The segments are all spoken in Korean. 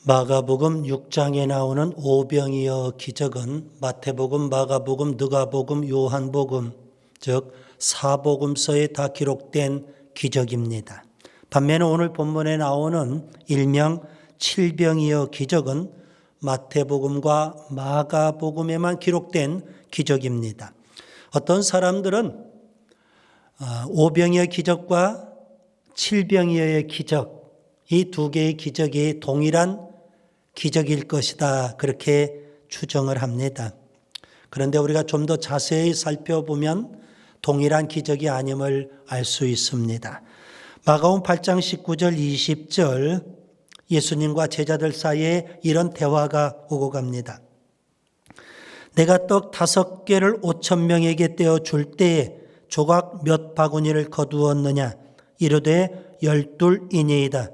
마가복음 6장에 나오는 오병이어 기적은 마태복음, 마가복음, 누가복음, 요한복음, 즉 사복음서에 다 기록된 기적입니다. 반면에 오늘 본문에 나오는 일명 칠병이어 기적은 마태복음과 마가복음에만 기록된 기적입니다. 어떤 사람들은 오병이어 기적과 칠병이어의 기적, 이 두 개의 기적이 동일한 기적일 것이다, 그렇게 추정을 합니다. 그런데 우리가 좀 더 자세히 살펴보면 동일한 기적이 아님을 알 수 있습니다. 마가복음 8장 19절 20절 예수님과 제자들 사이에 이런 대화가 오고 갑니다. 내가 떡 5개를 5,000명에게 떼어 줄 때에 조각 몇 바구니를 거두었느냐? 이르되 12이니이다.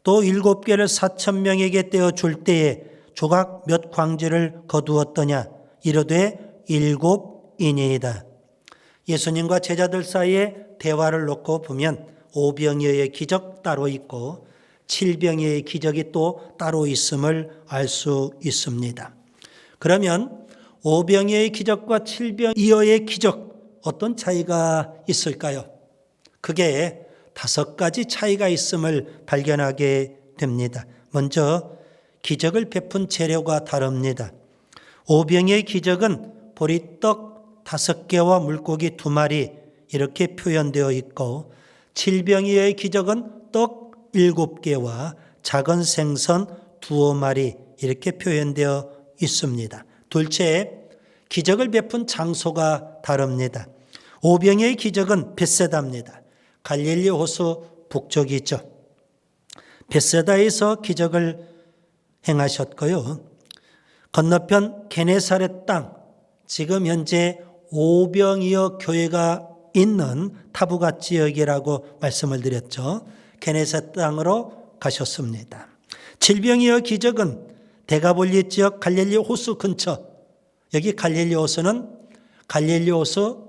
또 7개를 4,000명에게 떼어 줄 때에 조각 몇 광지를 거두었더냐? 이르되 7이니이다. 예수님과 제자들 사이에 대화를 놓고 보면 오병이어의 기적 따로 있고 칠병이어의 기적이 또 따로 있음을 알 수 있습니다. 그러면 오병이어의 기적과 칠병이어의 기적, 어떤 차이가 있을까요? 그게 5가지 차이가 있음을 발견하게 됩니다. 먼저 기적을 베푼 재료가 다릅니다. 오병이어의 기적은 보리떡 5개와 물고기 2마리 이렇게 표현되어 있고, 칠병이어의 기적은 떡 7개와 작은 생선 2마리 이렇게 표현되어 있습니다. 둘째, 기적을 베푼 장소가 다릅니다. 오병이어의 기적은 벳세다입니다. 갈릴리 호수 북쪽이죠. 벳세다에서 기적을 행하셨고요. 건너편 게네사렛 땅, 지금 현재 오병이어 교회가 있는 타부가 지역이라고 말씀을 드렸죠. 게네사렛 땅으로 가셨습니다. 칠병이어 기적은 데가볼리 지역 갈릴리 호수 근처, 여기 갈릴리 호수는 갈릴리 호수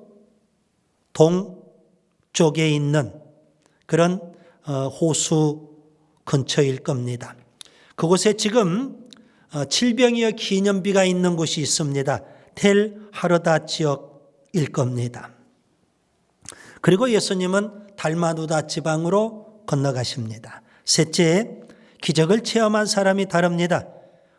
동쪽에 있는 그런 호수 근처일 겁니다. 그곳에 지금 칠병이어 기념비가 있는 곳이 있습니다. 텔 하르다 지역일 겁니다. 그리고 예수님은 달마누다 지방으로 건너가십니다. 셋째, 기적을 체험한 사람이 다릅니다.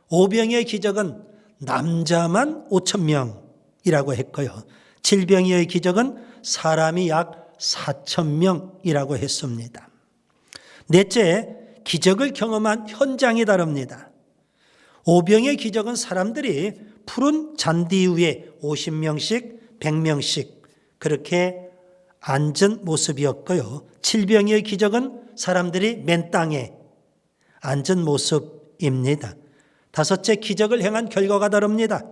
오병이어의 기적은 남자만 5,000명이라고 했고요. 칠병이어의 기적은 사람이 약 4,000명이라고 했습니다. 넷째, 기적을 경험한 현장이 다릅니다. 오병이어의 기적은 사람들이 푸른 잔디 위에 50명씩 100명씩 그렇게 앉은 모습이었고요. 칠병이어의 기적은 사람들이 맨 땅에 앉은 모습입니다. 다섯째, 기적을 행한 결과가 다릅니다.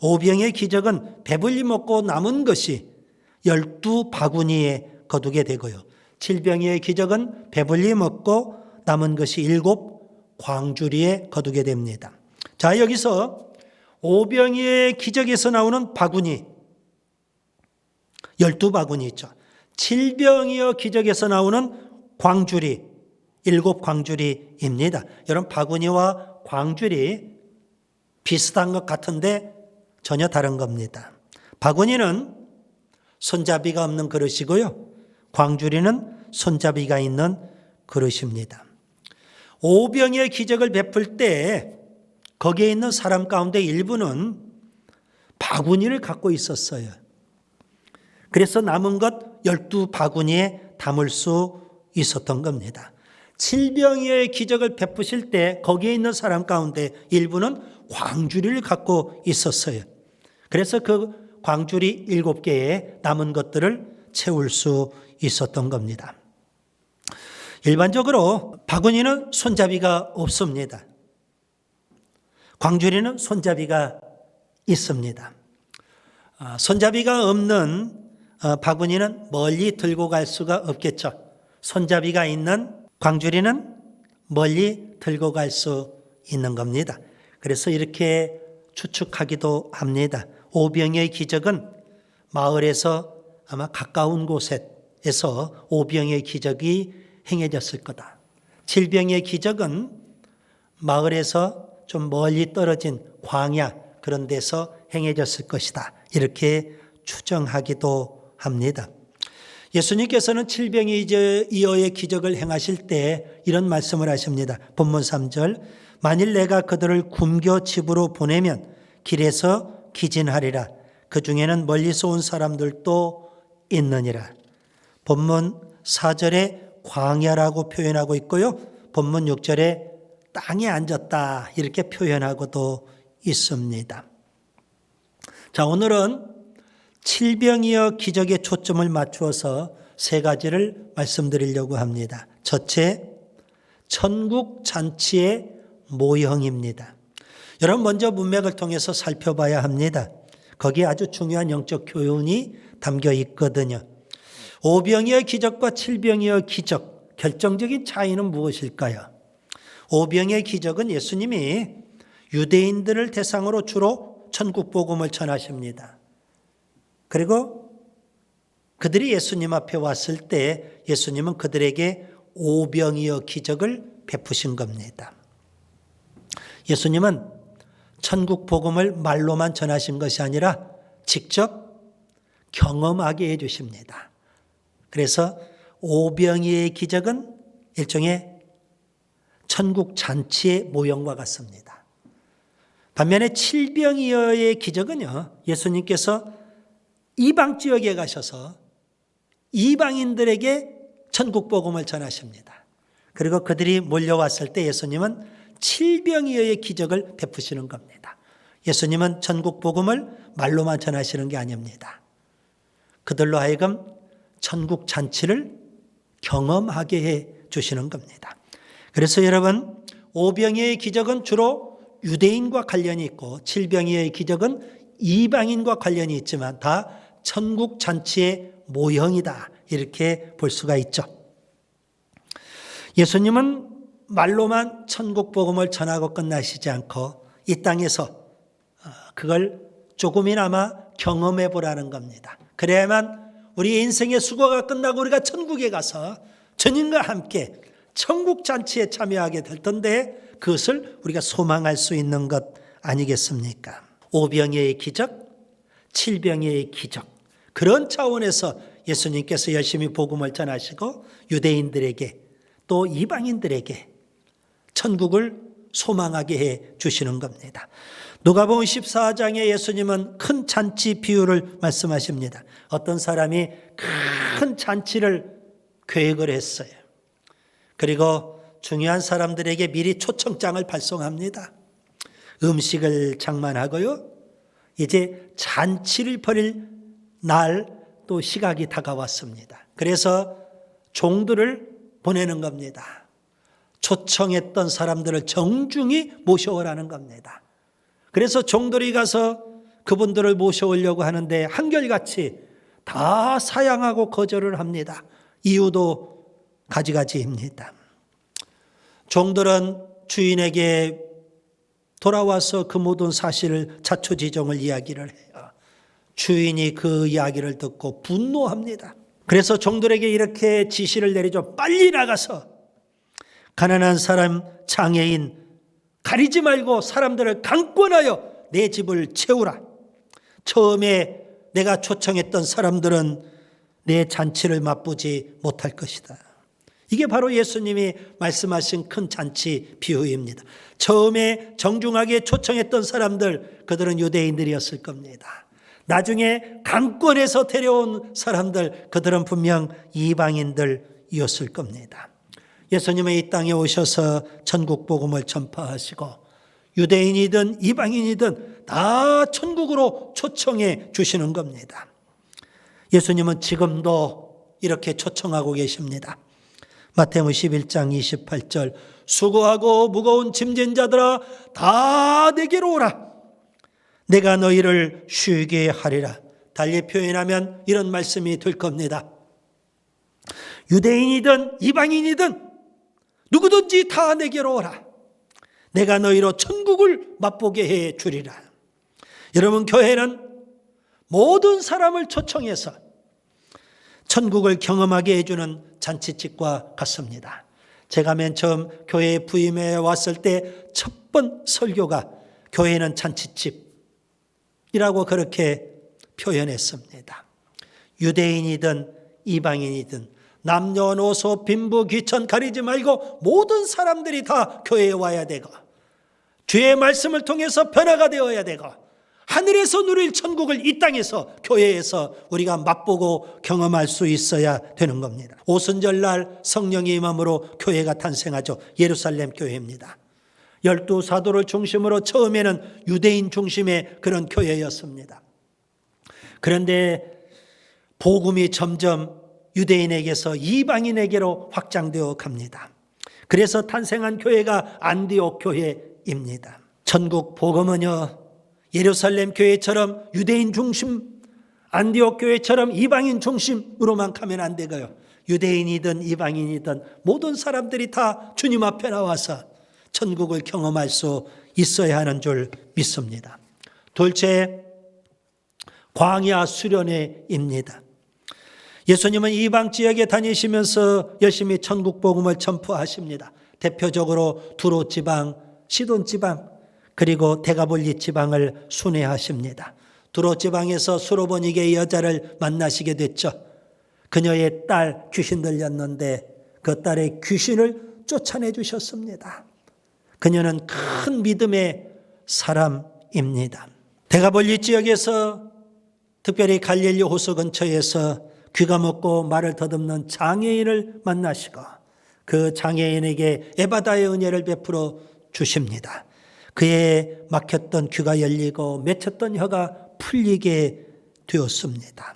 오병이어의 기적은 배불리 먹고 남은 것이 12바구니에 거두게 되고요. 칠병이어의 기적은 배불리 먹고 남은 것이 7광주리에 거두게 됩니다. 자, 여기서 오병이어의 기적에서 나오는 바구니 12바구니 있죠. 칠병이어 기적에서 나오는 광주리 7광주리입니다. 여러분, 바구니와 광주리 비슷한 것 같은데 전혀 다른 겁니다. 바구니는 손잡이가 없는 그릇이고요. 광주리는 손잡이가 있는 그릇입니다. 오병이어의 기적을 베풀 때 거기에 있는 사람 가운데 일부는 바구니를 갖고 있었어요. 그래서 남은 것 12바구니에 담을 수 있었던 겁니다. 칠병이어의 기적을 베푸실 때 거기에 있는 사람 가운데 일부는 광주리를 갖고 있었어요. 그래서 그 광주리 7개에 남은 것들을 채울 수 있었던 겁니다. 일반적으로 바구니는 손잡이가 없습니다. 광주리는 손잡이가 있습니다. 손잡이가 없는 바구니는 멀리 들고 갈 수가 없겠죠. 손잡이가 있는 광주리는 멀리 들고 갈 수 있는 겁니다. 그래서 이렇게 추측하기도 합니다. 오병이어의 기적은 마을에서 아마 가까운 곳에서 오병이어의 기적이 행해졌을 거다. 칠병이어의 기적은 마을에서 좀 멀리 떨어진 광야 그런 데서 행해졌을 것이다. 이렇게 추정하기도 합니다. 예수님께서는 칠병이어의 기적을 행하실 때 이런 말씀을 하십니다. 본문 3절, 만일 내가 그들을 굶겨 집으로 보내면 길에서 기진하리라. 그 중에는 멀리서 온 사람들도 있느니라. 본문 4절에 광야라고 표현하고 있고요. 본문 6절에 땅에 앉았다 이렇게 표현하고도 있습니다. 자, 오늘은 칠병이어 기적에 초점을 맞추어서 세 가지를 말씀드리려고 합니다. 첫째, 천국 잔치의 모형입니다. 여러분 먼저 문맥을 통해서 살펴봐야 합니다. 거기에 아주 중요한 영적 교훈이 담겨 있거든요. 오병이어 기적과 칠병이어 기적, 결정적인 차이는 무엇일까요? 오병이어 기적은 예수님이 유대인들을 대상으로 주로 천국 복음을 전하십니다. 그리고 그들이 예수님 앞에 왔을 때 예수님은 그들에게 오병이어 기적을 베푸신 겁니다. 예수님은 천국 복음을 말로만 전하신 것이 아니라 직접 경험하게 해주십니다. 그래서 오병이어의 기적은 일종의 천국 잔치의 모형과 같습니다. 반면에 칠병이어의 기적은요, 예수님께서 이방 지역에 가셔서 이방인들에게 천국 복음을 전하십니다. 그리고 그들이 몰려왔을 때 예수님은 칠병이어의 기적을 베푸시는 겁니다. 예수님은 천국 복음을 말로만 전하시는 게 아닙니다. 그들로 하여금 천국 잔치를 경험하게 해 주시는 겁니다. 그래서 여러분, 오병이어의 기적은 주로 유대인과 관련이 있고 칠병이어의 기적은 이방인과 관련이 있지만 다 천국 잔치의 모형이다 이렇게 볼 수가 있죠. 예수님은 말로만 천국 복음을 전하고 끝나시지 않고 이 땅에서 그걸 조금이나마 경험해 보라는 겁니다. 그래야만 우리 인생의 수고가 끝나고 우리가 천국에 가서 주님과 함께 천국 잔치에 참여하게 될 텐데 그것을 우리가 소망할 수 있는 것 아니겠습니까? 오병이어의 기적, 칠병이어의 기적, 그런 차원에서 예수님께서 열심히 복음을 전하시고 유대인들에게 또 이방인들에게 천국을 소망하게 해 주시는 겁니다. 누가복음 14장에 예수님은 큰 잔치 비유를 말씀하십니다. 어떤 사람이 큰 잔치를 계획을 했어요. 그리고 중요한 사람들에게 미리 초청장을 발송합니다. 음식을 장만하고요. 이제 잔치를 벌일 날 또 시각이 다가왔습니다. 그래서 종들을 보내는 겁니다. 초청했던 사람들을 정중히 모셔오라는 겁니다. 그래서 종들이 가서 그분들을 모셔오려고 하는데 한결같이 다 사양하고 거절을 합니다. 이유도 가지가지입니다. 종들은 주인에게 돌아와서 그 모든 사실을 자초지종을 이야기를 해요. 주인이 그 이야기를 듣고 분노합니다. 그래서 종들에게 이렇게 지시를 내리죠. 빨리 나가서 가난한 사람, 장애인 가리지 말고 사람들을 강권하여 내 집을 채우라. 처음에 내가 초청했던 사람들은 내 잔치를 맛보지 못할 것이다. 이게 바로 예수님이 말씀하신 큰 잔치 비유입니다. 처음에 정중하게 초청했던 사람들, 그들은 유대인들이었을 겁니다. 나중에 강권에서 데려온 사람들, 그들은 분명 이방인들이었을 겁니다. 예수님은 이 땅에 오셔서 천국 복음을 전파하시고 유대인이든 이방인이든 다 천국으로 초청해 주시는 겁니다. 예수님은 지금도 이렇게 초청하고 계십니다. 마태복음 11장 28절, 수고하고 무거운 짐진 자들아 다 내게로 오라. 내가 너희를 쉬게 하리라. 달리 표현하면 이런 말씀이 될 겁니다. 유대인이든 이방인이든 누구든지 다 내게로 오라. 내가 너희로 천국을 맛보게 해 주리라. 여러분, 교회는 모든 사람을 초청해서 천국을 경험하게 해주는 잔치집과 같습니다. 제가 맨 처음 교회에 부임해 왔을 때 첫 번 설교가 교회는 잔치집이라고 그렇게 표현했습니다. 유대인이든 이방인이든 남녀노소 빈부 귀천 가리지 말고 모든 사람들이 다 교회에 와야 되고 주의 말씀을 통해서 변화가 되어야 되고 하늘에서 누릴 천국을 이 땅에서 교회에서 우리가 맛보고 경험할 수 있어야 되는 겁니다. 오순절날 성령의 임함으로 교회가 탄생하죠. 예루살렘 교회입니다. 12사도를 중심으로 처음에는 유대인 중심의 그런 교회였습니다. 그런데 복음이 점점 유대인에게서 이방인에게로 확장되어 갑니다. 그래서 탄생한 교회가 안디옥 교회입니다. 전국 복음은요, 예루살렘 교회처럼 유대인 중심, 안디옥 교회처럼 이방인 중심으로만 가면 안 되고요. 유대인이든 이방인이든 모든 사람들이 다 주님 앞에 나와서 천국을 경험할 수 있어야 하는 줄 믿습니다. 둘째, 광야 수련회입니다. 예수님은 이방 지역에 다니시면서 열심히 천국 복음을 전파하십니다. 대표적으로 두로 지방, 시돈 지방, 그리고 데가볼리 지방을 순회하십니다. 두로 지방에서 수로보니게의 여자를 만나시게 됐죠. 그녀의 딸 귀신 들렸는데 그 딸의 귀신을 쫓아내 주셨습니다. 그녀는 큰 믿음의 사람입니다. 데가볼리 지역에서 특별히 갈릴리 호수 근처에서 귀가 먹고 말을 더듬는 장애인을 만나시고 그 장애인에게 에바다의 은혜를 베풀어 주십니다. 그의 막혔던 귀가 열리고 맺혔던 혀가 풀리게 되었습니다.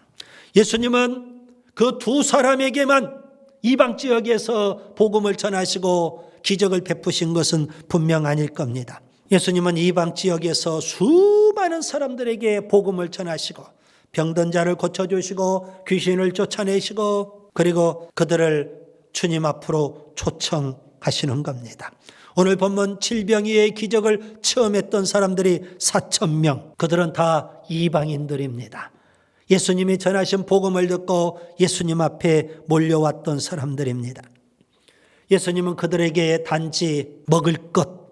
예수님은 그 두 사람에게만 이방 지역에서 복음을 전하시고 기적을 베푸신 것은 분명 아닐 겁니다. 예수님은 이방 지역에서 수많은 사람들에게 복음을 전하시고 병든 자를 고쳐주시고 귀신을 쫓아내시고 그리고 그들을 주님 앞으로 초청하시는 겁니다. 오늘 본문 질병이의 기적을 체험했던 사람들이 4,000명, 그들은 다 이방인들입니다. 예수님이 전하신 복음을 듣고 예수님 앞에 몰려왔던 사람들입니다. 예수님은 그들에게 단지 먹을 것,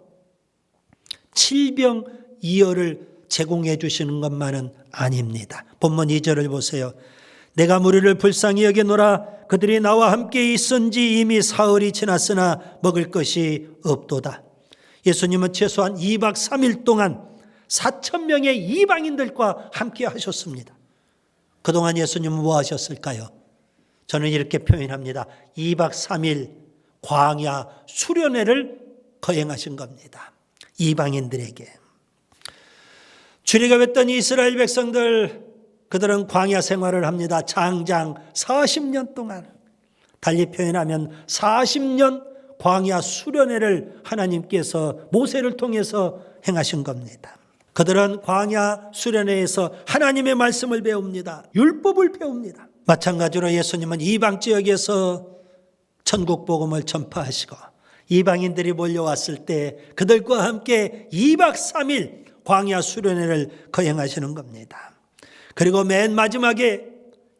칠병이어를 제공해 주시는 것만은 아닙니다. 본문 2절을 보세요. 내가 무리를 불쌍히 여기노라. 그들이 나와 함께 있은지 이미 사흘이 지났으나 먹을 것이 없도다. 예수님은 최소한 2박 3일 동안 4,000명의 이방인들과 함께 하셨습니다. 그동안 예수님은 뭐 하셨을까요? 저는 이렇게 표현합니다. 2박 3일 광야 수련회를 거행하신 겁니다. 이방인들에게. 출애굽했던 이스라엘 백성들, 그들은 광야 생활을 합니다. 장장 40년 동안. 달리 표현하면 40년 광야 수련회를 하나님께서 모세를 통해서 행하신 겁니다. 그들은 광야 수련회에서 하나님의 말씀을 배웁니다. 율법을 배웁니다. 마찬가지로 예수님은 이방 지역에서 천국 복음을 전파하시고 이방인들이 몰려왔을 때 그들과 함께 2박 3일 광야 수련회를 거행하시는 겁니다. 그리고 맨 마지막에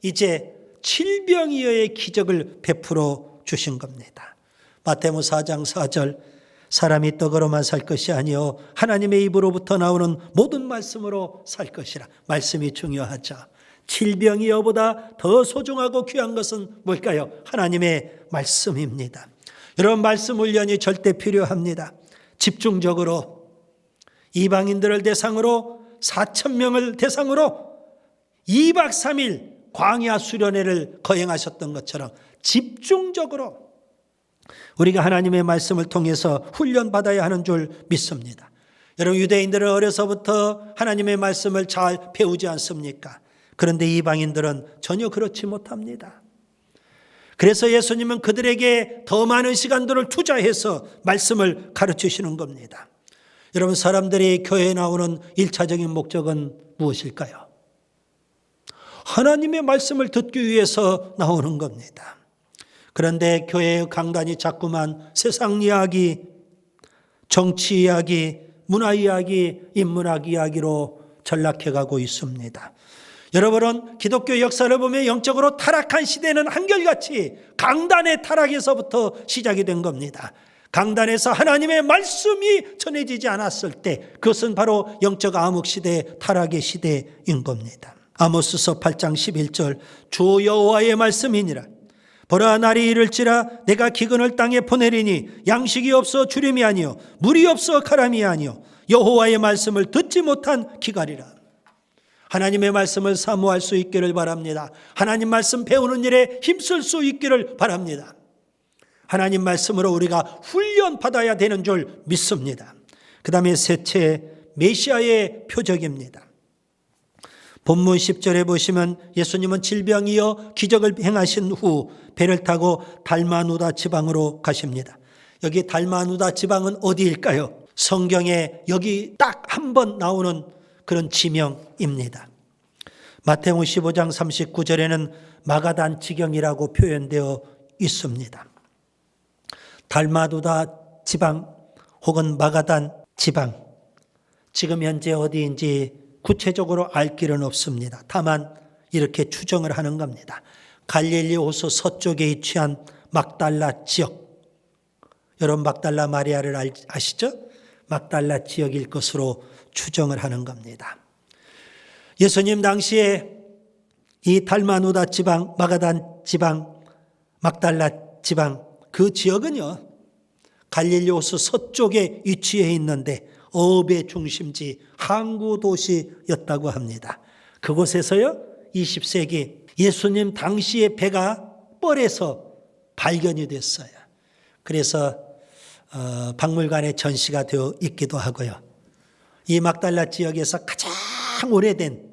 이제 칠병이어의 기적을 베풀어 주신 겁니다. 마태복음 4장 4절 사람이 떡으로만 살 것이 아니요 하나님의 입으로부터 나오는 모든 말씀으로 살 것이라. 말씀이 중요하죠. 칠병이어보다 더 소중하고 귀한 것은 뭘까요? 하나님의 말씀입니다. 여러분, 말씀 훈련이 절대 필요합니다. 집중적으로 이방인들을 대상으로 4,000명을 대상으로 2박 3일 광야 수련회를 거행하셨던 것처럼 집중적으로 우리가 하나님의 말씀을 통해서 훈련받아야 하는 줄 믿습니다. 여러분, 유대인들은 어려서부터 하나님의 말씀을 잘 배우지 않습니까? 그런데 이방인들은 전혀 그렇지 못합니다. 그래서 예수님은 그들에게 더 많은 시간들을 투자해서 말씀을 가르치시는 겁니다. 여러분, 사람들이 교회에 나오는 1차적인 목적은 무엇일까요? 하나님의 말씀을 듣기 위해서 나오는 겁니다. 그런데 교회의 강단이 자꾸만 세상 이야기, 정치 이야기, 문화 이야기, 인문학 이야기로 전락해가고 있습니다. 여러분은 기독교 역사를 보면 영적으로 타락한 시대는 한결같이 강단의 타락에서부터 시작이 된 겁니다. 강단에서 하나님의 말씀이 전해지지 않았을 때 그것은 바로 영적 암흑 시대, 타락의 시대인 겁니다. 아모스서 8장 11절 주 여호와의 말씀이니라. 보라 날이 이를지라 내가 기근을 땅에 보내리니 양식이 없어 주림이 아니요 물이 없어 가람이 아니요 여호와의 말씀을 듣지 못한 기갈이라. 하나님의 말씀을 사모할 수 있기를 바랍니다. 하나님 말씀 배우는 일에 힘쓸 수 있기를 바랍니다. 하나님 말씀으로 우리가 훈련받아야 되는 줄 믿습니다. 그 다음에 셋째, 메시아의 표적입니다. 본문 10절에 보시면 예수님은 질병이어 기적을 행하신 후 배를 타고 달마누다 지방으로 가십니다. 여기 달마누다 지방은 어디일까요? 성경에 여기 딱 한 번 나오는 그런 지명입니다. 마태복음 15장 39절에는 마가단 지경이라고 표현되어 있습니다. 달마누다 지방 혹은 마가단 지방, 지금 현재 어디인지 구체적으로 알 길은 없습니다. 다만 이렇게 추정을 하는 겁니다. 갈릴리 호수 서쪽에 위치한 막달라 지역, 여러분 막달라 마리아를 아시죠? 막달라 지역일 것으로 추정을 하는 겁니다. 예수님 당시에 이 달마누다 지방, 마가단 지방, 막달라 지방 그 지역은요 갈릴리 호수 서쪽에 위치해 있는데 어업의 중심지 항구 도시였다고 합니다. 그곳에서요 20세기 예수님 당시의 배가 뻘에서 발견이 됐어요. 그래서 박물관에 전시가 되어 있기도 하고요. 이 막달라 지역에서 가장 오래된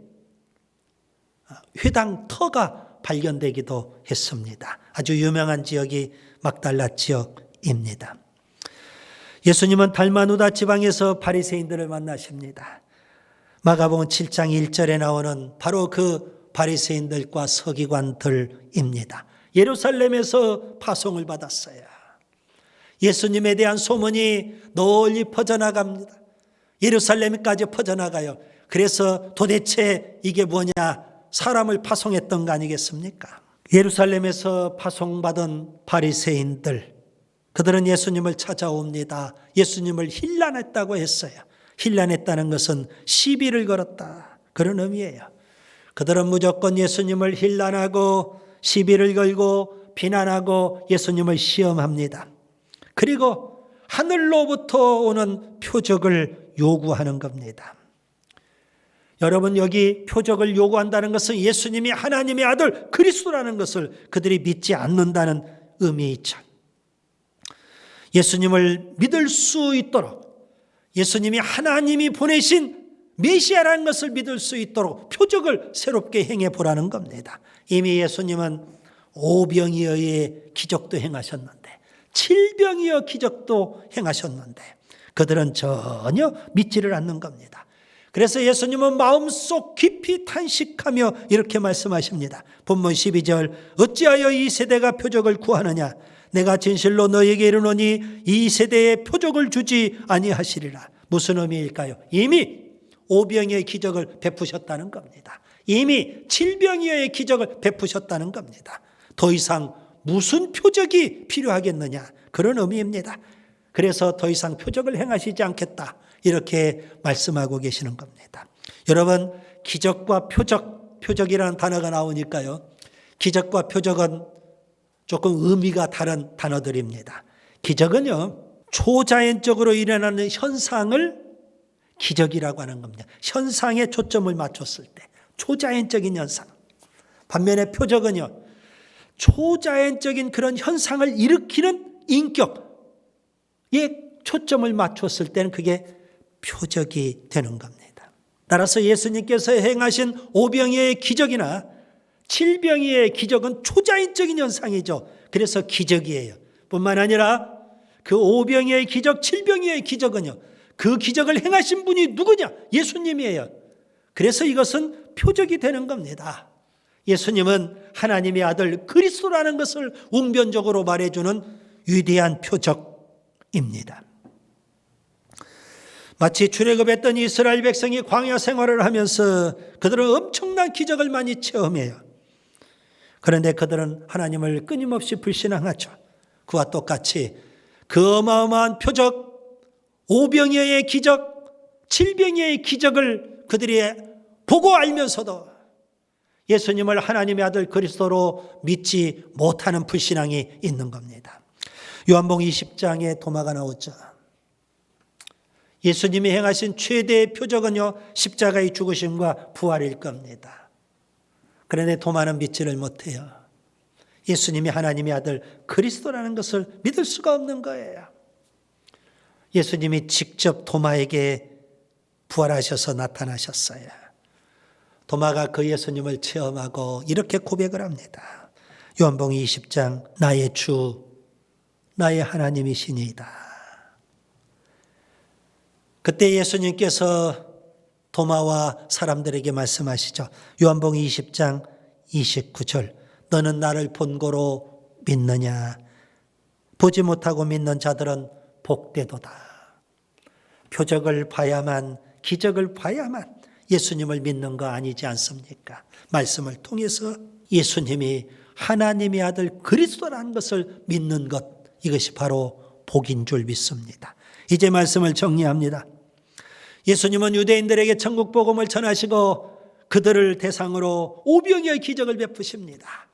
회당터가 발견되기도 했습니다. 아주 유명한 지역이 막달라 지역입니다. 예수님은 달마누다 지방에서 바리새인들을 만나십니다. 마가복음 7장 1절에 나오는 바로 그 바리새인들과 서기관들입니다. 예루살렘에서 파송을 받았어요. 예수님에 대한 소문이 널리 퍼져나갑니다. 예루살렘까지 퍼져나가요. 그래서 도대체 이게 뭐냐, 사람을 파송했던 거 아니겠습니까? 예루살렘에서 파송받은 바리새인들, 그들은 예수님을 찾아옵니다. 예수님을 힐난했다고 했어요. 힐난했다는 것은 시비를 걸었다, 그런 의미예요. 그들은 무조건 예수님을 힐난하고 시비를 걸고 비난하고 예수님을 시험합니다. 그리고 하늘로부터 오는 표적을 요구하는 겁니다. 여러분, 여기 표적을 요구한다는 것은 예수님이 하나님의 아들 그리스도라는 것을 그들이 믿지 않는다는 의미이죠. 예수님을 믿을 수 있도록, 예수님이 하나님이 보내신 메시아라는 것을 믿을 수 있도록 표적을 새롭게 행해 보라는 겁니다. 이미 예수님은 오병이어의 기적도 행하셨는데, 칠병이어 기적도 행하셨는데 그들은 전혀 믿지를 않는 겁니다. 그래서 예수님은 마음속 깊이 탄식하며 이렇게 말씀하십니다. 본문 12절 어찌하여 이 세대가 표적을 구하느냐, 내가 진실로 너에게 이르노니 이 세대에 표적을 주지 아니하시리라. 무슨 의미일까요? 이미 오병이어의 기적을 베푸셨다는 겁니다. 이미 칠병이어의 기적을 베푸셨다는 겁니다. 더 이상 무슨 표적이 필요하겠느냐, 그런 의미입니다. 그래서 더 이상 표적을 행하시지 않겠다, 이렇게 말씀하고 계시는 겁니다. 여러분, 기적과 표적이라는 단어가 나오니까요, 기적과 표적은 조금 의미가 다른 단어들입니다. 기적은요, 초자연적으로 일어나는 현상을 기적이라고 하는 겁니다. 현상에 초점을 맞췄을 때 초자연적인 현상. 반면에 표적은요, 초자연적인 그런 현상을 일으키는 인격에 초점을 맞췄을 때는 그게 표적이 되는 겁니다. 따라서 예수님께서 행하신 오병이어의 기적이나 칠병이어의 기적은 초자연적인 현상이죠. 그래서 기적이에요. 뿐만 아니라 그 오병이어의 기적, 칠병이어의 기적은요, 그 기적을 행하신 분이 누구냐? 예수님이에요. 그래서 이것은 표적이 되는 겁니다. 예수님은 하나님의 아들 그리스도라는 것을 웅변적으로 말해주는 위대한 표적입니다. 마치 출애굽했던 이스라엘 백성이 광야 생활을 하면서 그들은 엄청난 기적을 많이 체험해요. 그런데 그들은 하나님을 끊임없이 불신앙하죠. 그와 똑같이 그 어마어마한 표적, 오병이어의 기적, 칠병이어의 기적을 그들이 보고 알면서도 예수님을 하나님의 아들 그리스도로 믿지 못하는 불신앙이 있는 겁니다. 요한복음 20장에 도마가 나오죠. 예수님이 행하신 최대의 표적은요, 십자가의 죽으심과 부활일 겁니다. 그런데 도마는 믿지를 못해요. 예수님이 하나님의 아들 그리스도라는 것을 믿을 수가 없는 거예요. 예수님이 직접 도마에게 부활하셔서 나타나셨어요. 도마가 그 예수님을 체험하고 이렇게 고백을 합니다. 요한복음 20장, 나의 주, 나의 하나님이시니이다. 그때 예수님께서 도마와 사람들에게 말씀하시죠. 요한복음 20장 29절, 너는 나를 본고로 믿느냐? 보지 못하고 믿는 자들은 복되도다. 표적을 봐야만, 기적을 봐야만 예수님을 믿는 거 아니지 않습니까? 말씀을 통해서 예수님이 하나님의 아들 그리스도라는 것을 믿는 것, 이것이 바로 복인 줄 믿습니다. 이제 말씀을 정리합니다. 예수님은 유대인들에게 천국 복음을 전하시고 그들을 대상으로 오병이어의 기적을 베푸십니다.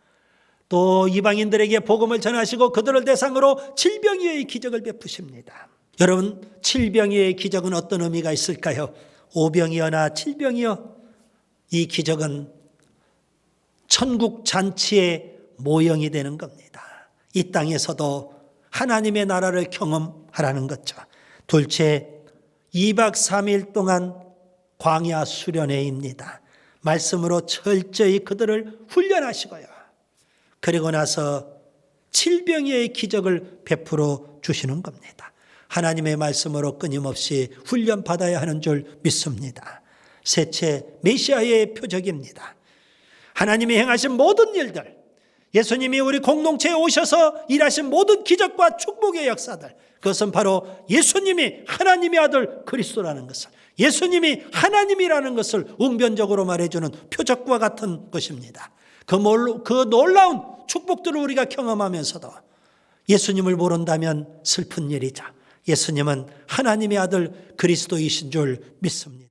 또 이방인들에게 복음을 전하시고 그들을 대상으로 칠병이어의 기적을 베푸십니다. 여러분, 칠병이어의 기적은 어떤 의미가 있을까요? 오병이어나 칠병이어, 이 기적은 천국 잔치의 모형이 되는 겁니다. 이 땅에서도 하나님의 나라를 경험하라는 거죠. 둘째, 2박 3일 동안 광야 수련회입니다. 말씀으로 철저히 그들을 훈련하시고요. 그리고 나서 칠병이어의 기적을 베풀어 주시는 겁니다. 하나님의 말씀으로 끊임없이 훈련받아야 하는 줄 믿습니다. 셋째, 메시아의 표적입니다. 하나님이 행하신 모든 일들, 예수님이 우리 공동체에 오셔서 일하신 모든 기적과 축복의 역사들, 그것은 바로 예수님이 하나님의 아들 그리스도라는 것을, 예수님이 하나님이라는 것을 웅변적으로 말해주는 표적과 같은 것입니다. 그 놀라운 축복들을 우리가 경험하면서도 예수님을 모른다면 슬픈 일이죠. 예수님은 하나님의 아들 그리스도이신 줄 믿습니다.